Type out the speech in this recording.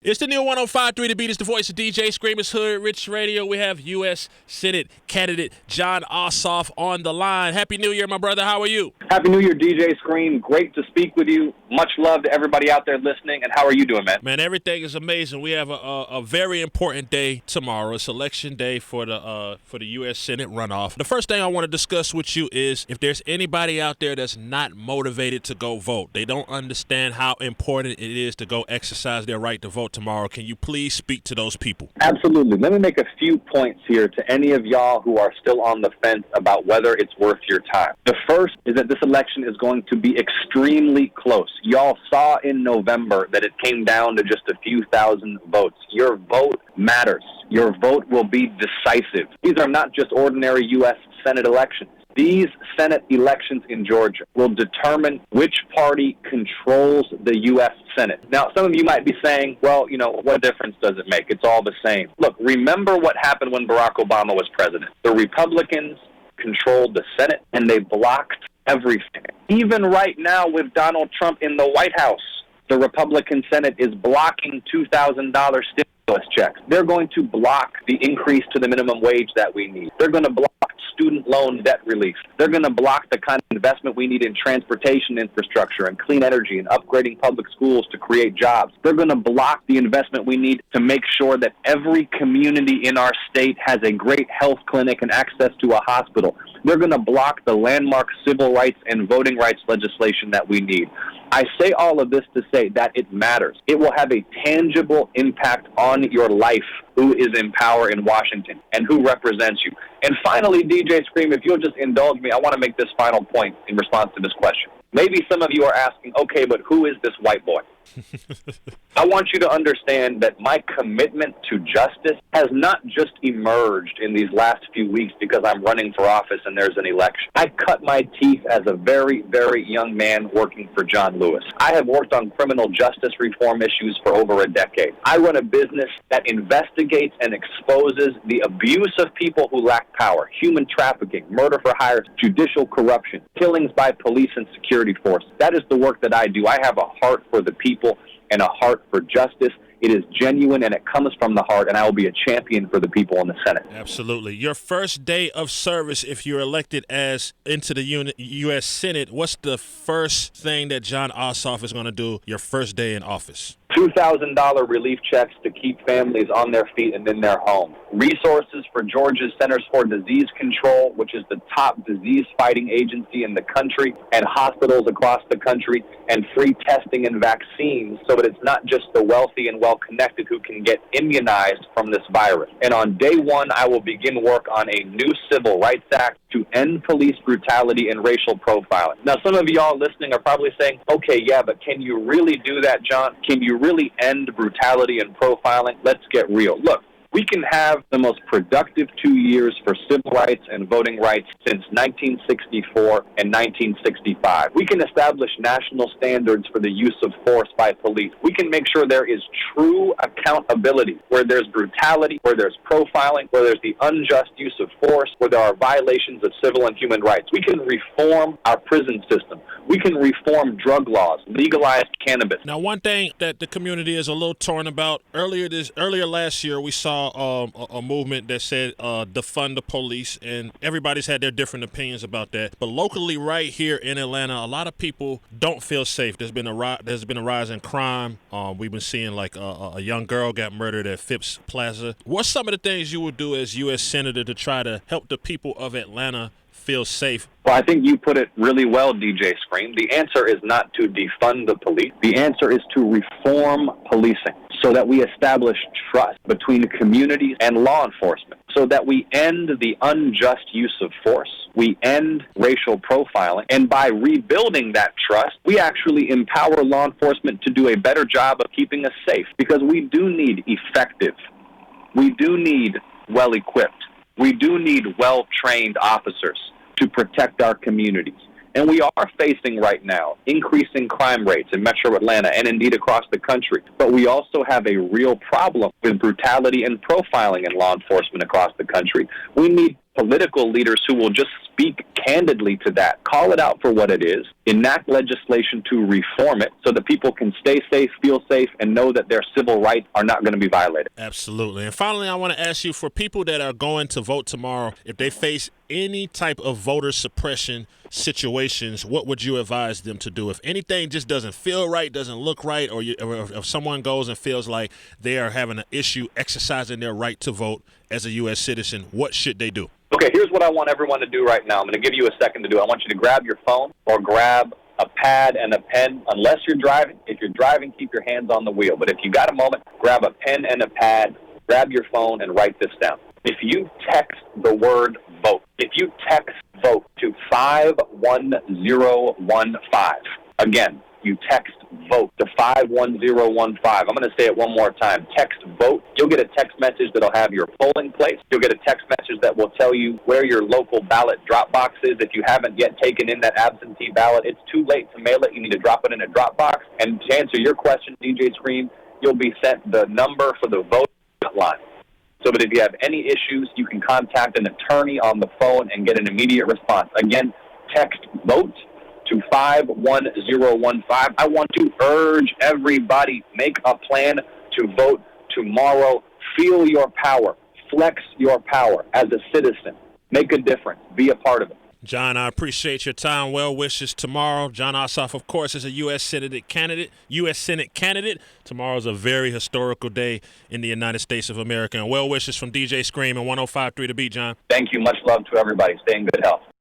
It's the new 105.3 The Beat. It's the voice of DJ Scream. It's Hoodrich Radio. We have U.S. Senate candidate Jon Ossoff on the line. Happy New Year, my brother. How are you? Happy New Year, DJ Scream. Great to speak with you. Much love to everybody out there listening. And how are you doing, man? Man, everything is amazing. We have a very important day tomorrow. It's election day for the U.S. Senate runoff. The first thing I want to discuss with you is if there's anybody out there that's not motivated to go vote, they don't understand how important it is to go exercise their right to vote tomorrow. Can you please speak to those people? Absolutely. Let me make a few points here to any of y'all who are still on the fence about whether it's worth your time. The first is that this election is going to be extremely close. Y'all saw in November that it came down to just a few thousand votes. Your vote matters. Your vote will be decisive. These are not just ordinary U.S. Senate elections. These Senate elections in Georgia will determine which party controls the U.S. Senate. Now, some of you might be saying, well, what difference does it make? It's all the same. Look, remember what happened when Barack Obama was president. The Republicans controlled the Senate, and they blocked everything. Even right now with Donald Trump in the White House, the Republican Senate is blocking $2,000 stimulus checks. They're going to block the increase to the minimum wage that we need. They're going to block student loan debt relief. They're going to block the kind of investment we need in transportation infrastructure and clean energy and upgrading public schools to create jobs. They're going to block the investment we need to make sure that every community in our state has a great health clinic and access to a hospital. They're going to block the landmark civil rights and voting rights legislation that we need. I say all of this to say that it matters. It will have a tangible impact on your life, who is in power in Washington and who represents you. And finally, DJ Scream, if you'll just indulge me, I want to make this final point in response to this question. Maybe some of you are asking, okay, but who is this white boy? I want you to understand that my commitment to justice has not just emerged in these last few weeks because I'm running for office and there's an election. I cut my teeth as a very, very young man working for John Lewis. I have worked on criminal justice reform issues for over a decade. I run a business that investigates and exposes the abuse of people who lack power, human trafficking, murder for hire, judicial corruption, killings by police and security force. That is the work that I do. I have a heart for the people and a heart for justice. It is genuine and it comes from the heart, and I will be a champion for the people in the Senate. Absolutely. Your first day of service, if you're elected as into the U.S. Senate, what's the first thing that Jon Ossoff is going to do your first day in office? $2,000 relief checks to keep families on their feet and in their home. Resources for Georgia's Centers for Disease Control, which is the top disease-fighting agency in the country, and hospitals across the country, and free testing and vaccines so that it's not just the wealthy and well-connected who can get immunized from this virus. And on day one, I will begin work on a new Civil Rights Act to end police brutality and racial profiling. Now, some of y'all listening are probably saying, okay, yeah, but can you really do that, John? Can you really end brutality and profiling? Let's get real. Look, we can have the most productive 2 years for civil rights and voting rights since 1964 and 1965. We can establish national standards for the use of force by police. We can make sure there is true accountability where there's brutality, where there's profiling, where there's the unjust use of force, where there are violations of civil and human rights. We can reform our prison system. We can reform drug laws, legalize cannabis. Now, one thing that the community is a little torn about, earlier last year, we saw a movement that said defund the police, and everybody's had their different opinions about that. But locally, right here in Atlanta, a lot of people don't feel safe. There's been a rise in crime. We've been seeing like a young girl got murdered at Phipps Plaza. What's some of the things you would do as U.S. Senator to try to help the people of Atlanta feel safe? Well, I think you put it really well, DJ Scream. The answer is not to defund the police. The answer is to reform policing so that we establish trust between communities and law enforcement, so that we end the unjust use of force, we end racial profiling, and by rebuilding that trust, we actually empower law enforcement to do a better job of keeping us safe, because we do need effective, we do need well-equipped, we do need well-trained officers to protect our communities. And we are facing right now increasing crime rates in Metro Atlanta and indeed across the country. But we also have a real problem with brutality and profiling in law enforcement across the country. We need political leaders who will just speak candidly to that. Call it out for what it is. Enact legislation to reform it so that people can stay safe, feel safe, and know that their civil rights are not going to be violated. Absolutely. And finally, I want to ask you, for people that are going to vote tomorrow, if they face any type of voter suppression situations, what would you advise them to do? If anything just doesn't feel right, doesn't look right, or if someone goes and feels like they are having an issue exercising their right to vote as a U.S. citizen, what should they do? Okay, here's what I want everyone to do right now. I'm going to give you a second to do. I want you to grab your phone or grab a pad and a pen, unless you're driving. If you're driving, keep your hands on the wheel. But if you got a moment, grab a pen and a pad, grab your phone, and write this down. If you text the word vote, if you text vote to 51015, again, you text vote to 51015. I'm going to say it one more time. Text vote. You'll get a text message that'll have your polling place. You'll get a text message that will tell you where your local ballot drop box is. If you haven't yet taken in that absentee ballot, it's too late to mail it. You need to drop it in a drop box. And to answer your question, DJ Scream, you'll be sent the number for the vote line. So that if you have any issues, you can contact an attorney on the phone and get an immediate response. Again, text vote to 51015. I want to urge everybody, make a plan to vote tomorrow. Feel your power. Flex your power as a citizen. Make a difference. Be a part of it. Jon, I appreciate your time. Well wishes tomorrow. Jon Ossoff, of course, is a U.S. Senate candidate. Tomorrow's a very historical day in the United States of America. And well wishes from DJ Scream and 105.3 The Beat, Jon. Thank you. Much love to everybody. Stay in good health.